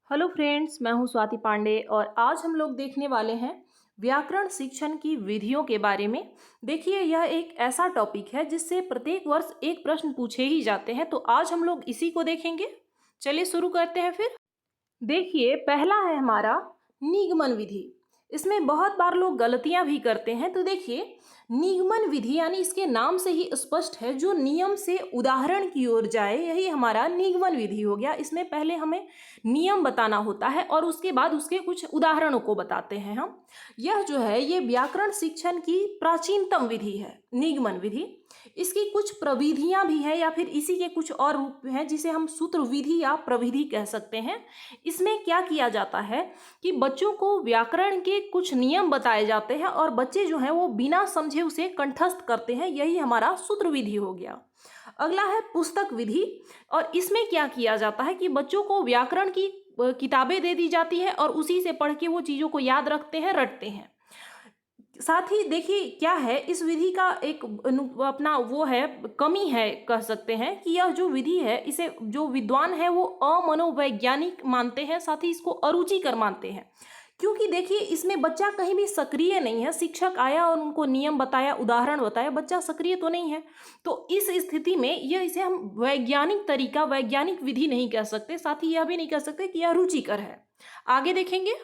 Hello friends, मैं हूं स्वाति पांडे और आज हम लोग देखने वाले हैं व्याकरण शिक्षण की विधियों के बारे में। देखिए, यह एक ऐसा टॉपिक है जिससे प्रत्येक वर्ष एक प्रश्न पूछे ही जाते हैं, तो आज हम लोग इसी को देखेंगे। चलिए शुरू करते हैं फिर। देखिए, पहला है हमारा निगमन विधि। इसमें बहुत बार लोग गलतियां भी करते हैं। तो देखिए, निगमन विधि यानी इसके नाम से ही स्पष्ट है, जो नियम से उदाहरण की ओर जाए, यही हमारा निगमन विधि हो गया। इसमें पहले हमें नियम बताना होता है और उसके बाद उसके कुछ उदाहरणों को बताते हैं हम। यह जो है ये व्याकरण शिक्षण की प्राचीनतम विधि है, निगमन विधि। इसकी कुछ प्रविधियां भी हैं या फिर इसी के कुछ और रूप हैं जिसे हम सूत्र विधि या प्रविधि कह सकते हैं। इसमें क्या किया जाता है कि बच्चों को व्याकरण के कुछ नियम बताए जाते हैं और बच्चे जो हैं वो बिना समझे उसे कंठस्थ करते हैं, यही हमारा सूत्र विधि हो गया। अगला है पुस्तक विधि। और इसमें क्या किया जाता है कि बच्चों को व्याकरण की किताबें दे दी जाती है और उसी से पढ़ के वो चीज़ों को याद रखते हैं, रटते हैं। साथ ही देखिए क्या है, इस विधि का एक अपना वो है, कमी है कह सकते हैं कि यह जो विधि है इसे जो विद्वान है वो अमनोवैज्ञानिक मानते हैं, साथ ही इसको अरुचिकर मानते हैं। क्योंकि देखिए, इसमें बच्चा कहीं भी सक्रिय नहीं है। शिक्षक आया और उनको नियम बताया, उदाहरण बताया, बच्चा सक्रिय तो नहीं है। तो इस स्थिति में यह इसे हम वैज्ञानिक तरीका, वैज्ञानिक विधि नहीं कह सकते, साथ ही यह भी नहीं कह सकते कि यह रुचिकर है। आगे देखेंगे।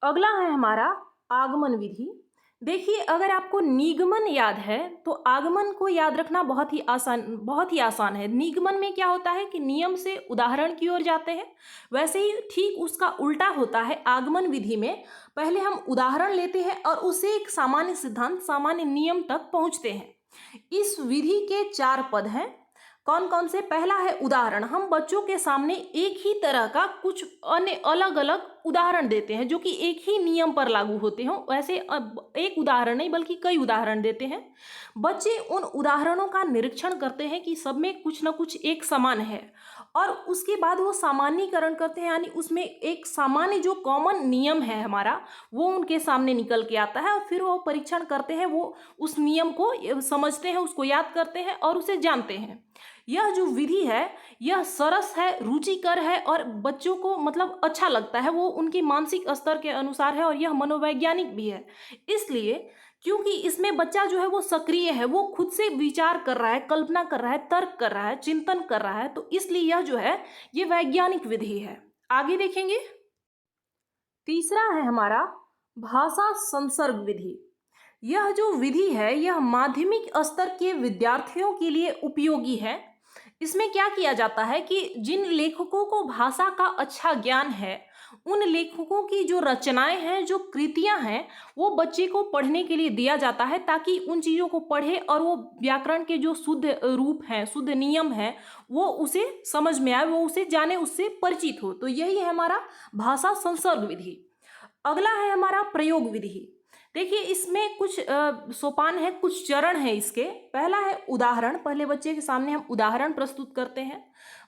अगला है हमारा आगमन विधि। देखिए, अगर आपको निगमन याद है तो आगमन को याद रखना बहुत ही आसान है। निगमन में क्या होता है कि नियम से उदाहरण की ओर जाते हैं, वैसे ही ठीक उसका उल्टा होता है आगमन विधि में। पहले हम उदाहरण लेते हैं और उससे एक सामान्य सिद्धांत, सामान्य नियम तक पहुंचते हैं। इस विधि के 4 पद हैं। कौन कौन से? पहला है उदाहरण। हम बच्चों के सामने एक ही तरह का कुछ अन्य अलग अलग उदाहरण देते हैं जो कि एक ही नियम पर लागू होते हों। वैसे अब एक उदाहरण नहीं बल्कि कई उदाहरण देते हैं। बच्चे उन उदाहरणों का निरीक्षण करते हैं कि सब में कुछ ना कुछ एक समान है और उसके बाद वो सामान्यीकरण करते हैं, यानी उसमें एक सामान्य जो कॉमन नियम है हमारा वो उनके सामने निकल के आता है और फिर वो परीक्षण करते हैं, वो उस नियम को समझते हैं, उसको याद करते हैं और उसे जानते हैं। यह जो विधि है यह सरस है, रुचिकर है और बच्चों को मतलब अच्छा लगता है, वो उनकी मानसिक स्तर के अनुसार है और यह मनोवैज्ञानिक भी है। इसलिए क्योंकि इसमें बच्चा जो है वो सक्रिय है, वो खुद से विचार कर रहा है, कल्पना कर रहा है, तर्क कर रहा है, चिंतन कर रहा है, तो इसलिए यह जो है ये वैज्ञानिक विधि है। आगे देखेंगे। तीसरा है हमारा भाषा संसर्ग विधि। यह जो विधि है यह माध्यमिक स्तर के विद्यार्थियों के लिए उपयोगी है। इसमें क्या किया जाता है कि जिन लेखकों को भाषा का अच्छा ज्ञान है, उन लेखकों की जो रचनाएं हैं, जो कृतियां हैं, वो बच्चे को पढ़ने के लिए दिया जाता है ताकि उन चीज़ों को पढ़े और वो व्याकरण के जो शुद्ध रूप हैं, शुद्ध नियम हैं, वो उसे समझ में आए, वो उसे जाने, उससे परिचित हो। तो यही है हमारा भाषा संसर्ग विधि। अगला है हमारा प्रयोग विधि। देखिए, इसमें कुछ सोपान है, कुछ चरण है इसके। पहला है उदाहरण। पहले बच्चे के सामने हम उदाहरण प्रस्तुत करते हैं,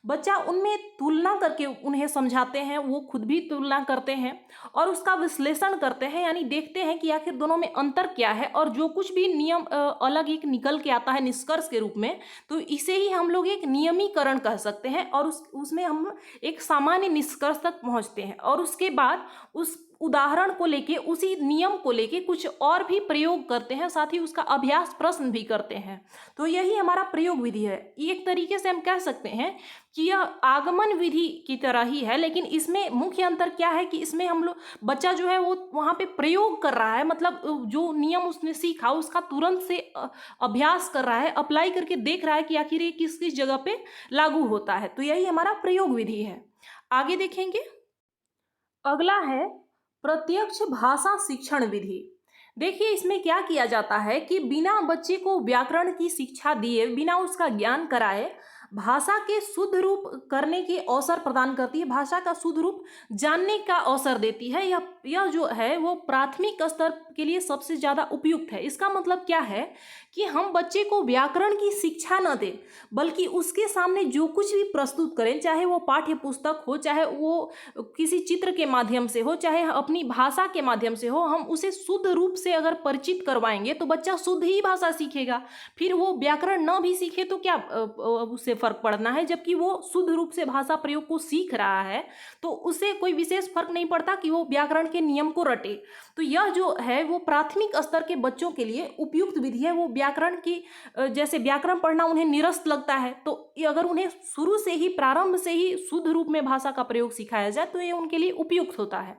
बच्चा उनमें तुलना करके उन्हें समझाते हैं, वो खुद भी तुलना करते हैं और उसका विश्लेषण करते हैं, यानी देखते हैं कि आखिर दोनों में अंतर क्या है और जो कुछ भी नियम अलग एक निकल के आता है निष्कर्ष के रूप में, तो इसे ही हम लोग एक नियमीकरण कह सकते हैं और उसमें हम एक सामान्य निष्कर्ष तक पहुंचते हैं और उसके बाद उस उदाहरण को लेके, उसी नियम को लेके कुछ और भी प्रयोग करते हैं, साथ ही उसका अभ्यास प्रश्न भी करते हैं। तो यही हमारा प्रयोग विधि है। एक तरीके से हम कह सकते हैं कि यह आगमन विधि की तरह ही है, लेकिन इसमें मुख्य अंतर क्या है कि इसमें हम लोग बच्चा जो है वो वहाँ पे प्रयोग कर रहा है, मतलब जो नियम उसने सीखा उसका तुरंत से अभ्यास कर रहा है, अप्लाई करके देख रहा है कि आखिर ये किस किस जगह पे लागू होता है। तो यही हमारा प्रयोग विधि है। आगे देखेंगे। अगला है प्रत्यक्ष भाषा शिक्षण विधि। देखिए, इसमें क्या किया जाता है कि बिना बच्चे को व्याकरण की शिक्षा दिए, बिना उसका ज्ञान कराए, भाषा के शुद्ध रूप करने के अवसर प्रदान करती है, भाषा का शुद्ध रूप जानने का अवसर देती है। यह जो है वो प्राथमिक स्तर के लिए सबसे ज़्यादा उपयुक्त है। इसका मतलब क्या है कि हम बच्चे को व्याकरण की शिक्षा न दें, बल्कि उसके सामने जो कुछ भी प्रस्तुत करें, चाहे वो पाठ्य पुस्तक हो, चाहे वो किसी चित्र के माध्यम से हो, चाहे अपनी भाषा के माध्यम से हो, हम उसे शुद्ध रूप से अगर परिचित करवाएंगे तो बच्चा शुद्ध ही भाषा सीखेगा। फिर वो व्याकरण न भी सीखे तो क्या उससे फर्क पड़ना है, जबकि वो शुद्ध रूप से भाषा प्रयोग को सीख रहा है तो उसे कोई विशेष फर्क नहीं पड़ता कि वो व्याकरण के नियम को रटे। तो यह जो है वो प्राथमिक स्तर के बच्चों के लिए उपयुक्त विधि है। वो व्याकरण की जैसे व्याकरण पढ़ना उन्हें निरस्त लगता है, तो अगर उन्हें शुरू से ही, प्रारंभ से ही शुद्ध रूप में भाषा का प्रयोग सिखाया जाए तो ये उनके लिए उपयुक्त होता है।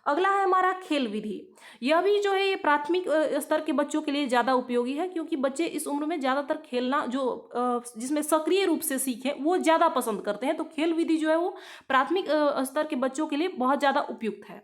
अगला है हमारा खेल विधि। यह भी जो है ये प्राथमिक स्तर के बच्चों के लिए ज़्यादा उपयोगी है, क्योंकि बच्चे इस उम्र में ज़्यादातर खेलना जो जिसमें सक्रिय रूप से सीखें वो ज़्यादा पसंद करते हैं। तो खेल विधि जो है वो प्राथमिक स्तर के बच्चों के लिए बहुत ज़्यादा उपयुक्त है।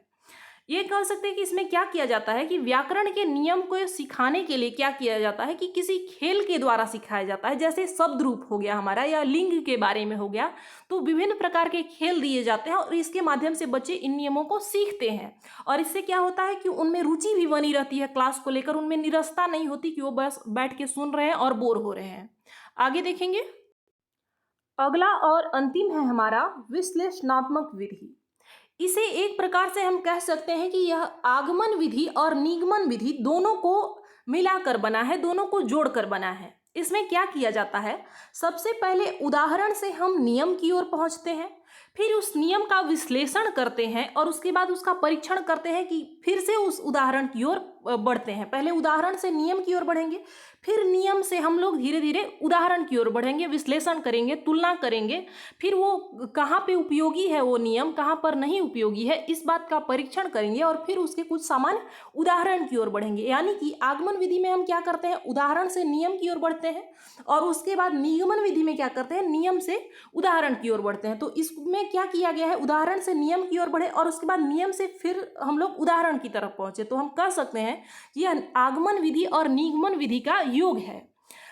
ये कह सकते हैं कि इसमें क्या किया जाता है कि व्याकरण के नियम को सिखाने के लिए क्या किया जाता है कि किसी खेल के द्वारा सिखाया जाता है। जैसे शब्द रूप हो गया हमारा, या लिंग के बारे में हो गया, तो विभिन्न प्रकार के खेल दिए जाते हैं और इसके माध्यम से बच्चे इन नियमों को सीखते हैं। और इससे क्या होता है कि उनमें रुचि भी बनी रहती है क्लास को लेकर, उनमें निरस्ता नहीं होती कि वो बस बैठ के सुन रहे हैं और बोर हो रहे हैं। आगे देखेंगे। अगला और अंतिम है हमारा विश्लेषणात्मक विधि। इसे एक प्रकार से हम कह सकते हैं कि यह आगमन विधि और निगमन विधि दोनों को मिलाकर बना है, दोनों को जोड़कर बना है। इसमें क्या किया जाता है, सबसे पहले उदाहरण से हम नियम की ओर पहुंचते हैं, फिर उस नियम का विश्लेषण करते हैं और उसके बाद उसका परीक्षण करते हैं कि फिर से उस उदाहरण की ओर बढ़ते हैं। पहले उदाहरण से नियम की ओर बढ़ेंगे, फिर नियम से हम लोग धीरे धीरे उदाहरण की ओर बढ़ेंगे, विश्लेषण करेंगे, तुलना करेंगे, फिर वो कहाँ पे उपयोगी है वो नियम, कहाँ पर नहीं उपयोगी है, इस बात का परीक्षण करेंगे और फिर उसके कुछ सामान्य उदाहरण की ओर बढ़ेंगे। यानी कि आगमन विधि में हम क्या करते हैं, उदाहरण से नियम की ओर बढ़ते हैं, और उसके बाद निगमन विधि में क्या करते हैं, नियम से उदाहरण की ओर बढ़ते हैं। तो इसमें क्या किया गया है, उदाहरण से नियम की ओर बढ़े और उसके बाद नियम से फिर हम लोग उदाहरण की तरफ पहुंचे। तो हम कह सकते हैं कि यह आगमन विधि और निगमन विधि का योग है।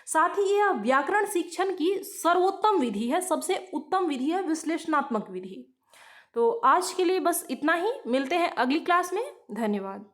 साथ ही यह व्याकरण शिक्षण की सर्वोत्तम विधि है, सबसे उत्तम विधि है विश्लेषणात्मक विधि। तो आज के लिए बस इतना ही, मिलते हैं अगली क्लास में। धन्यवाद।